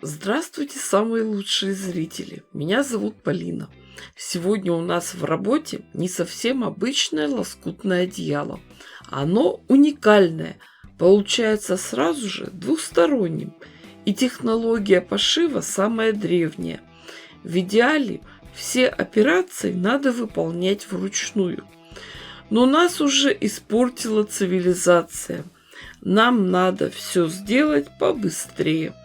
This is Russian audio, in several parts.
Здравствуйте, самые лучшие зрители! Меня зовут Полина. Сегодня у нас в работе не совсем обычное лоскутное одеяло. Оно уникальное, получается сразу же двухсторонним. И технология пошива самая древняя. В идеале все операции надо выполнять вручную. Но нас уже испортила цивилизация. Нам надо все сделать побыстрее.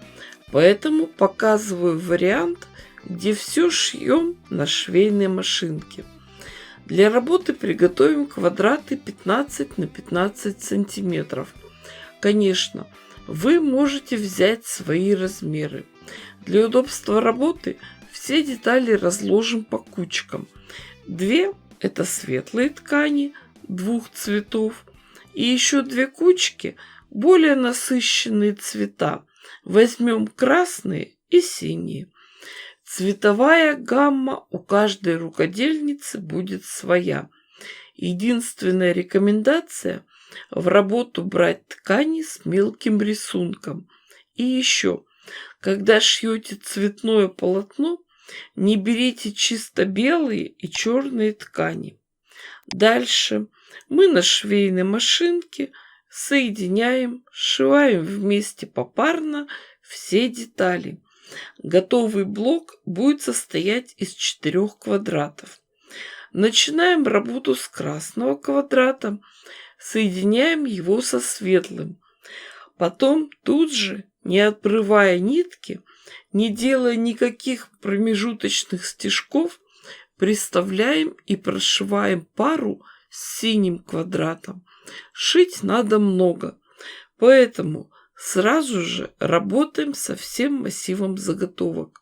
Поэтому показываю вариант, где все шьем на швейной машинке. Для работы приготовим квадраты 15 на 15 сантиметров. Конечно, вы можете взять свои размеры. Для удобства работы все детали разложим по кучкам. Две – это светлые ткани двух цветов. И еще две кучки – более насыщенные цвета. Возьмем красные и синие. Цветовая гамма у каждой рукодельницы будет своя. Единственная рекомендация – в работу брать ткани с мелким рисунком. И еще, когда шьете цветное полотно, не берите чисто белые и черные ткани. Дальше мы на швейной машинке соединяем, сшиваем вместе попарно все детали. Готовый блок будет состоять из 4 квадратов. Начинаем работу с красного квадрата, соединяем его со светлым. Потом тут же, не обрывая нитки, не делая никаких промежуточных стежков, приставляем и прошиваем пару с синим квадратом. Шить надо много, поэтому сразу же работаем со всем массивом заготовок.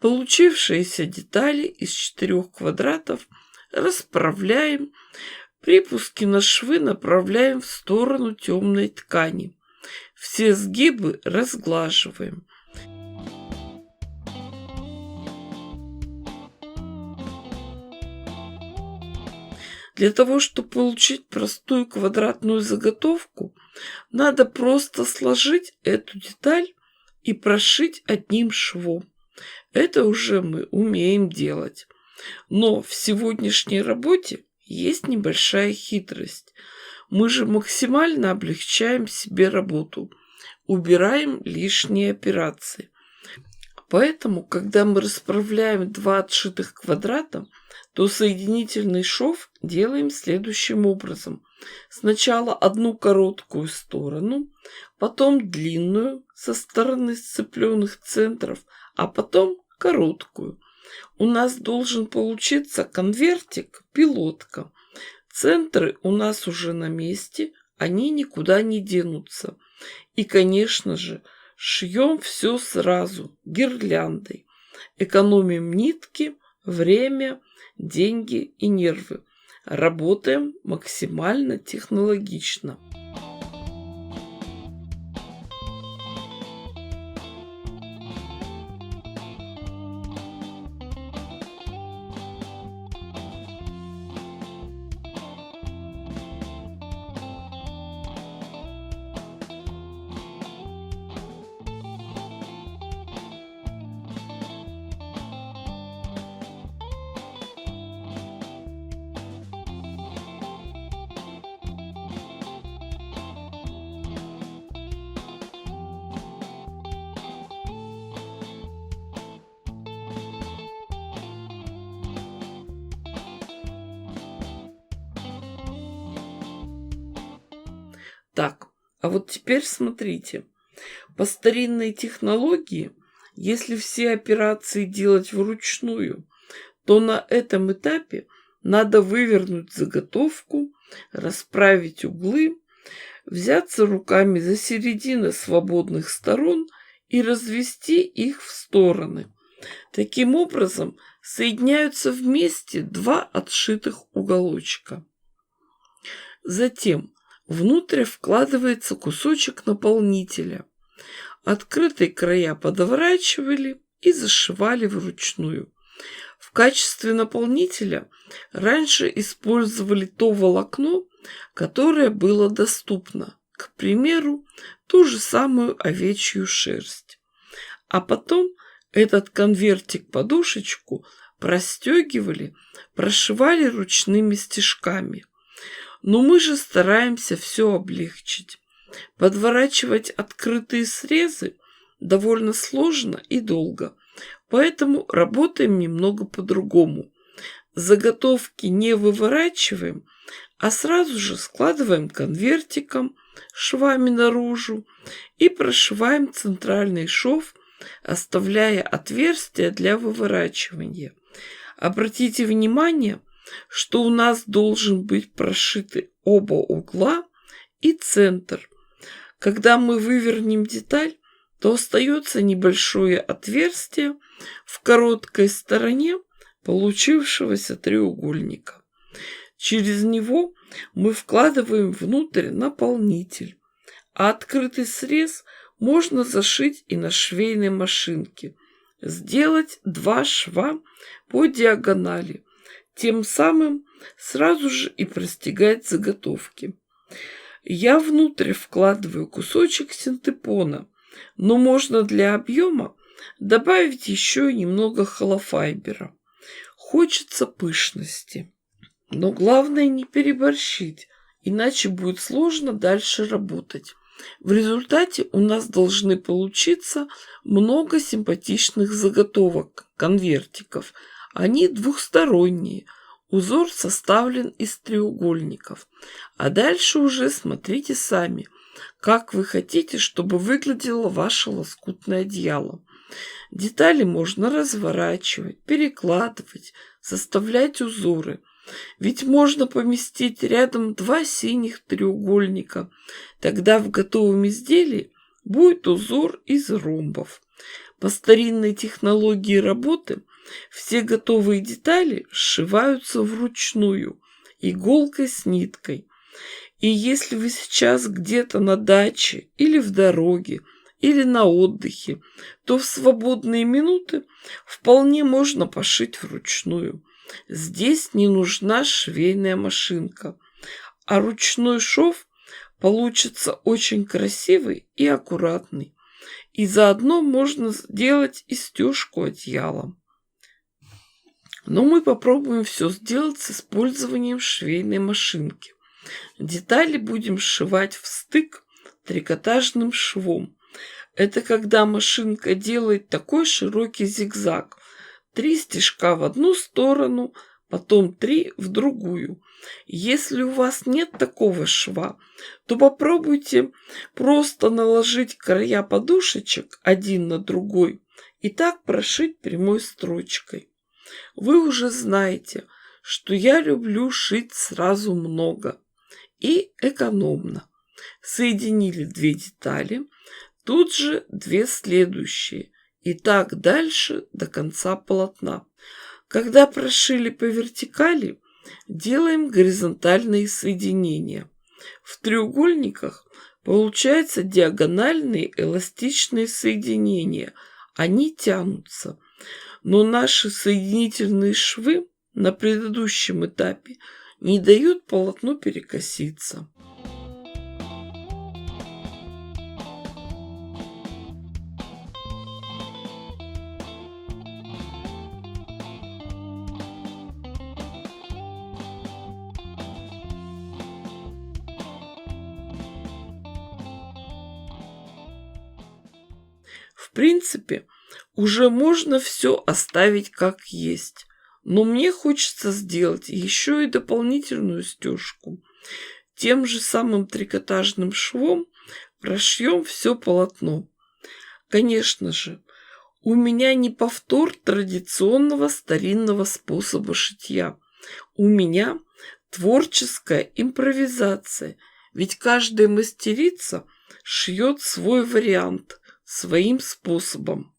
Получившиеся детали из 4 квадратов расправляем. Припуски на швы направляем в сторону темной ткани. Все сгибы разглаживаем. Для того, чтобы получить простую квадратную заготовку, надо просто сложить эту деталь и прошить одним швом. Это уже мы умеем делать. Но в сегодняшней работе есть небольшая хитрость. Мы же максимально облегчаем себе работу, убираем лишние операции. Поэтому, когда мы расправляем 2 отшитых квадрата, то соединительный шов делаем следующим образом. Сначала одну короткую сторону, потом длинную со стороны сцепленных центров, а потом короткую. У нас должен получиться конвертик, пилотка. Центры у нас уже на месте, они никуда не денутся. И, конечно же, шьем все сразу, гирляндой. Экономим нитки, время, деньги и нервы. Работаем максимально технологично. Так, а вот теперь смотрите. По старинной технологии Если все операции делать вручную, то на этом этапе надо вывернуть заготовку, расправить углы, взяться руками за середины свободных сторон и развести их в стороны. Таким образом соединяются вместе два отшитых уголочка. Затем внутрь вкладывается кусочек наполнителя. Открытые края подворачивали и зашивали вручную. В качестве наполнителя раньше использовали то волокно, которое было доступно, к примеру, ту же самую овечью шерсть. А потом этот конвертик-подушечку простегивали, прошивали ручными стежками. Но мы же стараемся все облегчить. Подворачивать открытые срезы довольно сложно и долго, поэтому работаем немного по-другому. Заготовки не выворачиваем, а сразу же складываем конвертиком, швами наружу и прошиваем центральный шов, оставляя отверстия для выворачивания. Обратите внимание, что у нас должен быть прошиты оба угла и центр. Когда мы вывернем деталь, то остается небольшое отверстие в короткой стороне получившегося треугольника. Через него мы вкладываем внутрь наполнитель, а открытый срез можно зашить и на швейной машинке. Сделать 2 шва по диагонали, тем самым сразу же и простегать заготовки. Я внутрь вкладываю кусочек синтепона, но можно для объема добавить еще немного холофайбера. Хочется пышности. Но главное не переборщить, иначе будет сложно дальше работать. В результате у нас должны получиться много симпатичных заготовок, конвертиков. Они двухсторонние. Узор составлен из треугольников. А дальше уже смотрите сами, как вы хотите, чтобы выглядело ваше лоскутное одеяло. Детали можно разворачивать, перекладывать, составлять узоры. Ведь можно поместить рядом 2 синих треугольника. Тогда в готовом изделии будет узор из ромбов. По старинной технологии работы все готовые детали сшиваются вручную, иголкой с ниткой. И если вы сейчас где-то на даче или в дороге, или на отдыхе, то в свободные минуты вполне можно пошить вручную. Здесь не нужна швейная машинка, а ручной шов получится очень красивый и аккуратный. И заодно можно сделать и стежку одеяла. Но мы попробуем все сделать с использованием швейной машинки. Детали будем сшивать в стык трикотажным швом. Это когда машинка делает такой широкий зигзаг. 3 стежка в одну сторону, потом 3 в другую. Если у вас нет такого шва, то попробуйте просто наложить края подушечек один на другой и так прошить прямой строчкой. Вы уже знаете, что я люблю шить сразу много и экономно. Соединили 2 детали, тут же 2 следующие. И так дальше до конца полотна. Когда прошили по вертикали, делаем горизонтальные соединения. В треугольниках получаются диагональные эластичные соединения. Они тянутся. Но наши соединительные швы на предыдущем этапе не дают полотну перекоситься. В принципе, уже можно все оставить как есть, но мне хочется сделать еще и дополнительную стежку. Тем же самым трикотажным швом прошьем все полотно. Конечно же, У меня не повтор традиционного старинного способа шитья. У меня творческая импровизация, ведь каждая мастерица шьет свой вариант своим способом.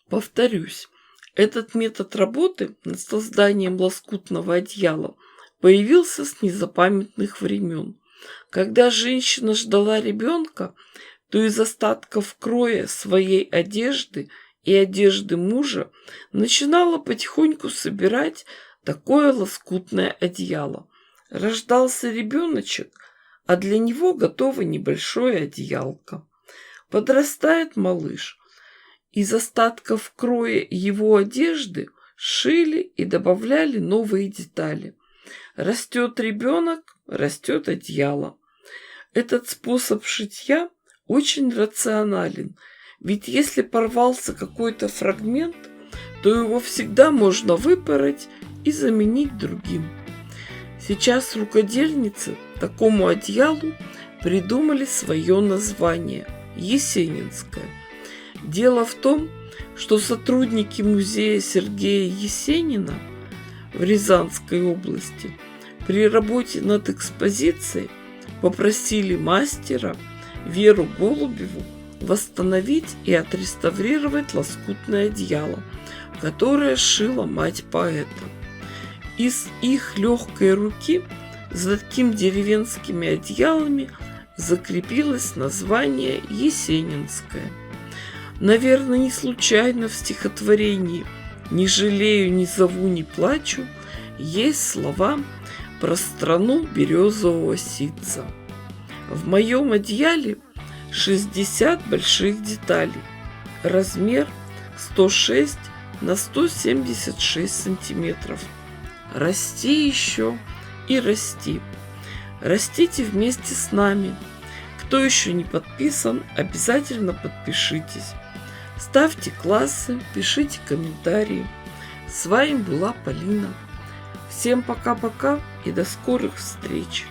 Повторюсь, этот метод работы над созданием лоскутного одеяла появился с незапамятных времен. Когда женщина ждала ребенка, то из остатков кроя своей одежды и одежды мужа начинала потихоньку собирать такое лоскутное одеяло. Рождался ребеночек, а для него готово небольшое одеялко. Подрастает малыш. Из остатков кроя его одежды шили и добавляли новые детали. Растет ребенок, растет одеяло. Этот способ шитья очень рационален, ведь если порвался какой-то фрагмент, то его всегда можно выпороть и заменить другим. Сейчас рукодельницы такому одеялу придумали свое название – Есенинское. Дело в том, что сотрудники музея Сергея Есенина в Рязанской области при работе над экспозицией попросили мастера Веру Голубеву восстановить и отреставрировать лоскутное одеяло, которое шила мать поэта. Из их легкой руки за такими деревенскими одеялами закрепилось название Есенинское. Наверное, не случайно в стихотворении «Не жалею, не зову, не плачу» есть слова про страну березового ситца. В моем одеяле 60 больших деталей. Размер 106 на 176 сантиметров. Расти еще и расти. Растите вместе с нами. Кто еще не подписан, обязательно подпишитесь. Ставьте классы, пишите комментарии. С вами была Полина. Всем пока-пока и до скорых встреч!